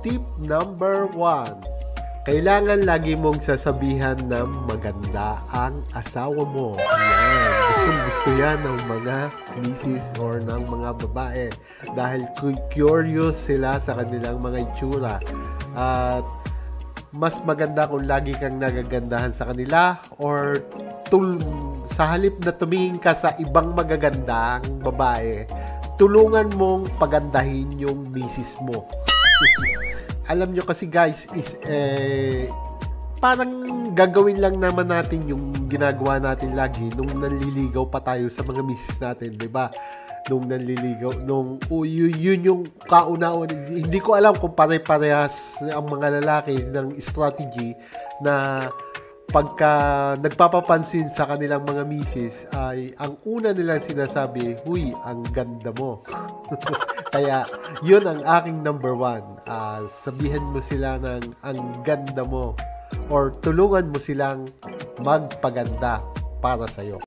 tip number 1. Kailangan lagi mong sasabihan na maganda ang asawa mo. Yan. Gusto yan ng mga misis or ng mga babae. Dahil curious sila sa kanilang mga itsura. At mas maganda kung lagi kang nagagandahan sa kanila or sa halip na tumingin ka sa ibang magagandang babae, tulungan mong pagandahin yung misis mo. Alam nyo kasi guys, is parang gagawin lang naman natin yung ginagawa natin lagi nung nanliligaw pa tayo sa mga misis natin, 'di ba? Nung nanliligaw, yun yung kauna-una. Hindi ko alam kung pare-parehas ang mga lalaki ng strategy na pagka nagpapapansin sa kanilang mga misis ay ang una nilang sinasabi, "Huy, ang ganda mo." Kaya yun ang aking number 1. Sabihan mo sila ng ang ganda mo or tulungan mo silang magpaganda para sa'yo.